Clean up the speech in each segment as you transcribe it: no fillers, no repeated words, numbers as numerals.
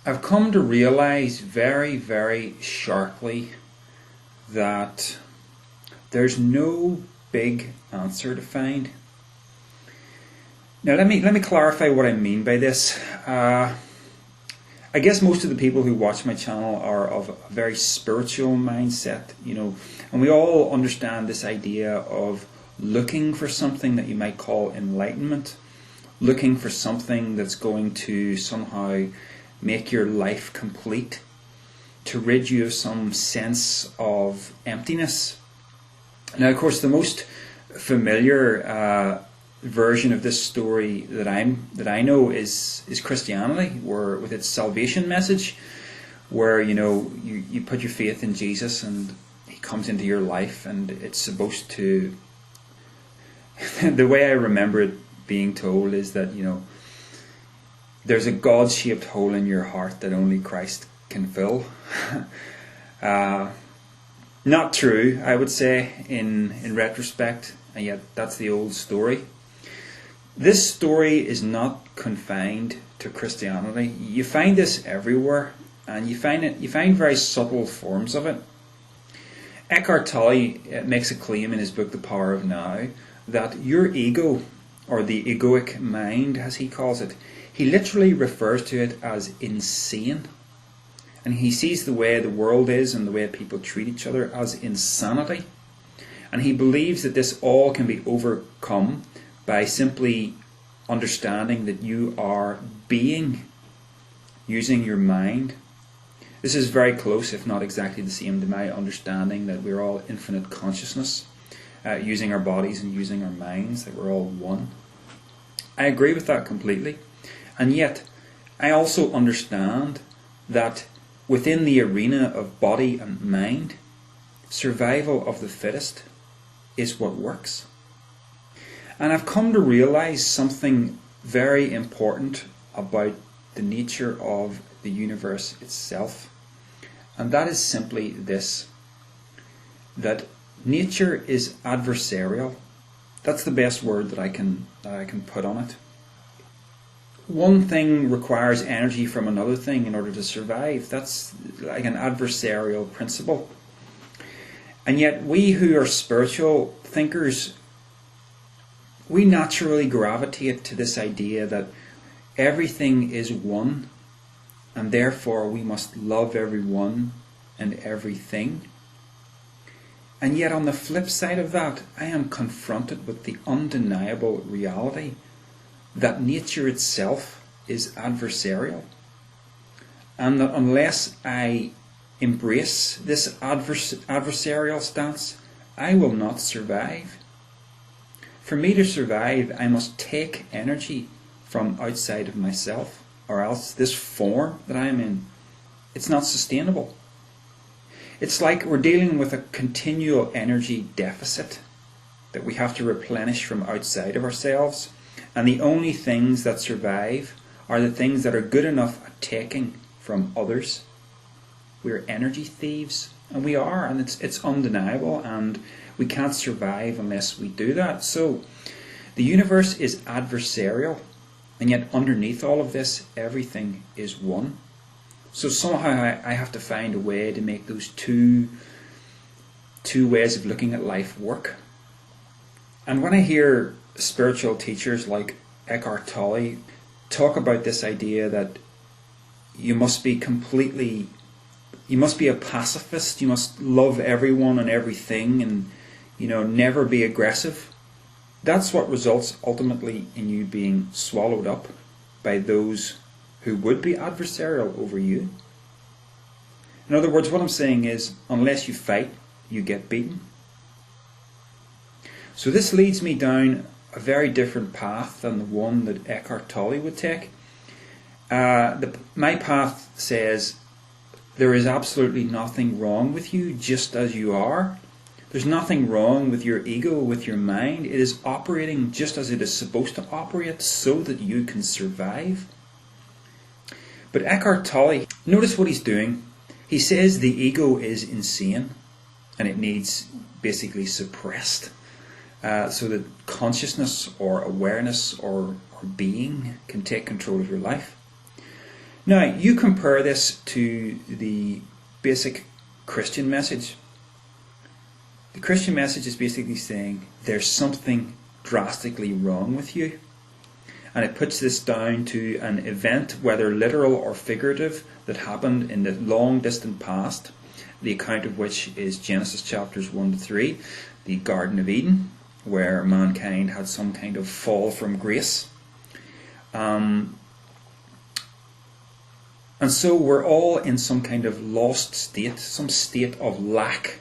I've come to realize very, very sharply that there's no big answer to find. Now let me clarify what I mean by this. I guess most of the people who watch my channel are of a very spiritual mindset, and we all understand this idea of looking for something that you might call enlightenment, looking for something that's going to somehow make your life complete, to rid you of some sense of emptiness. Now, of course, the most familiar version of this story that I know is Christianity, where with its salvation message, where you put your faith in Jesus and He comes into your life, and it's supposed to. The way I remember it being told is that there's a God-shaped hole in your heart that only Christ can fill. Not true, I would say, in retrospect, and yet that's the old story. This story is not confined to Christianity. You find this everywhere, and you find very subtle forms of it. Eckhart Tolle makes a claim in his book The Power of Now that your ego, or the egoic mind as he calls it, he literally refers to it as insane. And he sees the way the world is and the way people treat each other as insanity. And he believes that this all can be overcome by simply understanding that you are being, using your mind. This is very close, if not exactly the same, to my understanding that we're all infinite consciousness, using our bodies and using our minds, that we're all one. I agree with that completely. And yet, I also understand that within the arena of body and mind, survival of the fittest is what works. And I've come to realize something very important about the nature of the universe itself. And that is simply this, that nature is adversarial. That's the best word that I can put on it. One thing requires energy from another thing in order to survive. That's like an adversarial principle. And yet we who are spiritual thinkers, we naturally gravitate to this idea that everything is one, and therefore we must love everyone and everything. And yet on the flip side of that, I am confronted with the undeniable reality that nature itself is adversarial, and that unless I embrace this adversarial stance, I will not survive. For me to survive, I must take energy from outside of myself, or else this form that I am in, it's not sustainable. It's like we're dealing with a continual energy deficit that we have to replenish from outside of ourselves. And the only things that survive are the things that are good enough at taking from others. We're energy thieves, and we are, and it's undeniable, and we can't survive unless we do that. So the universe is adversarial, and yet underneath all of this, everything is one. So somehow I have to find a way to make those two ways of looking at life work. And when I hear spiritual teachers like Eckhart Tolle talk about this idea that you must be a pacifist, you must love everyone and everything, and never be aggressive, that's what results ultimately in you being swallowed up by those who would be adversarial over you. In other words, what I'm saying is, unless you fight, you get beaten. So this leads me down a very different path than the one that Eckhart Tolle would take. My path says there is absolutely nothing wrong with you just as you are. There's nothing wrong with your ego, with your mind. It is operating just as it is supposed to operate so that you can survive. But Eckhart Tolle, notice what he's doing. He says the ego is insane and it needs basically suppressed so that consciousness or awareness or being can take control of your life. Now, you compare this to the basic Christian message. The Christian message is basically saying there's something drastically wrong with you. And it puts this down to an event, whether literal or figurative, that happened in the long distant past, the account of which is Genesis chapters 1 to 3, the Garden of Eden, where mankind had some kind of fall from grace. And so we're all in some kind of lost state, some state of lack,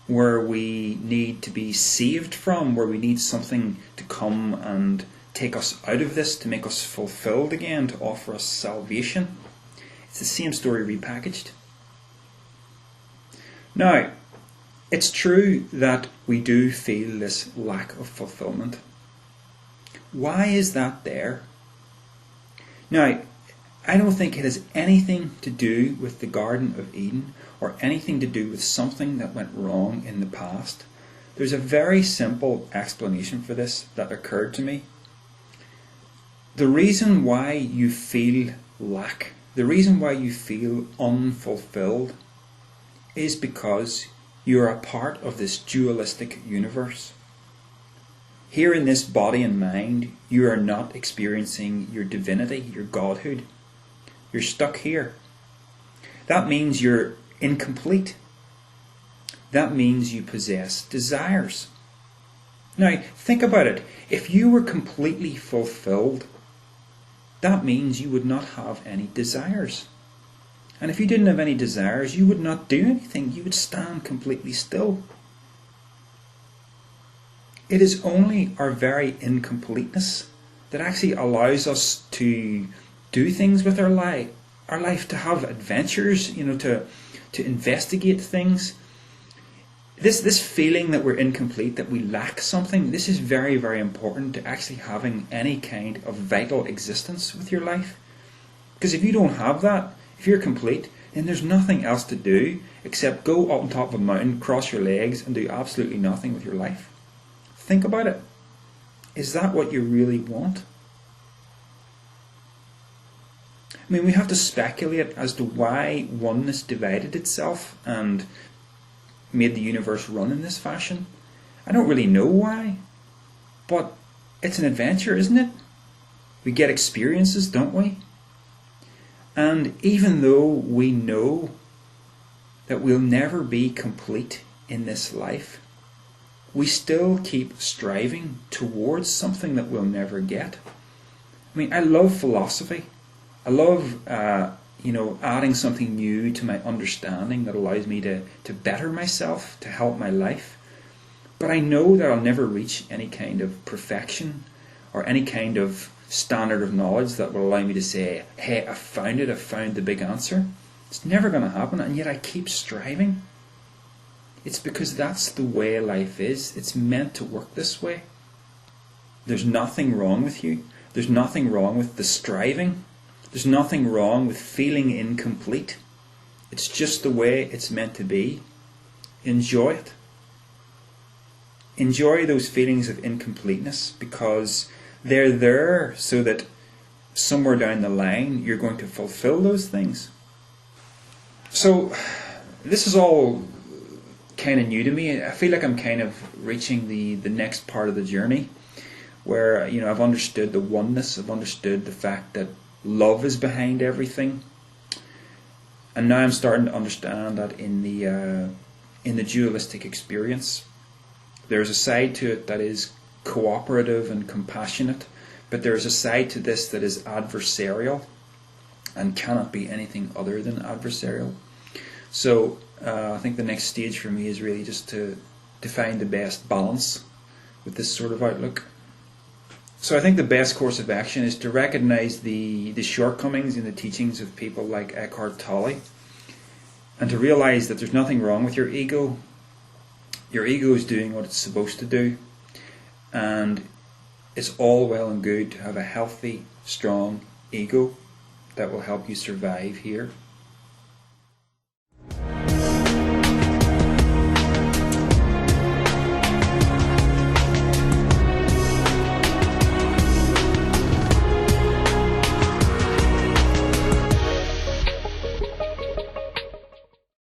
where we need to be saved from, where we need something to come and take us out of this, to make us fulfilled again, to offer us salvation. It's the same story repackaged. Now, it's true that we do feel this lack of fulfillment. Why is that there? Now, I don't think it has anything to do with the Garden of Eden or anything to do with something that went wrong in the past. There's a very simple explanation for this that occurred to me. The reason why you feel lack, the reason why you feel unfulfilled, is because you're a part of this dualistic universe. Here in this body and mind, you are not experiencing your divinity, your godhood. You're stuck here. That means you're incomplete. That means you possess desires. Now, think about it. If you were completely fulfilled, that means you would not have any desires. And if you didn't have any desires, you would not do anything. You would stand completely still. It is only our very incompleteness that actually allows us to do things with our life, to have adventures, to investigate things. This feeling that we're incomplete, that we lack something, this is very, very important to actually having any kind of vital existence with your life. Because if you don't have that, if you're complete, then there's nothing else to do except go up on top of a mountain, cross your legs, and do absolutely nothing with your life. Think about it. Is that what you really want? I mean, we have to speculate as to why oneness divided itself and made the universe run in this fashion. I don't really know why, but it's an adventure, isn't it? We get experiences, don't we? And even though we know that we'll never be complete in this life, we still keep striving towards something that we'll never get. I mean, I love philosophy. I love adding something new to my understanding that allows me to better myself, to help my life. But I know that I'll never reach any kind of perfection or any kind of standard of knowledge that will allow me to say, hey, I found it, I found the big answer. It's never going to happen, and yet I keep striving. It's because that's the way life is. It's meant to work this way. There's nothing wrong with you. There's nothing wrong with the striving. There's nothing wrong with feeling incomplete. It's just the way it's meant to be. Enjoy it. Enjoy those feelings of incompleteness, because they're there so that somewhere down the line you're going to fulfill those things. So this is all kind of new to me. I feel like I'm kind of reaching the next part of the journey where I've understood the oneness, I've understood the fact that love is behind everything, and now I'm starting to understand that in the dualistic experience there's a side to it that is cooperative and compassionate, but there's a side to this that is adversarial and cannot be anything other than adversarial. So I think the next stage for me is really just to find the best balance with this sort of outlook. So I think the best course of action is to recognize the shortcomings in the teachings of people like Eckhart Tolle, and to realize that there's nothing wrong with your ego. Your ego is doing what it's supposed to do, and it's all well and good to have a healthy, strong ego that will help you survive here.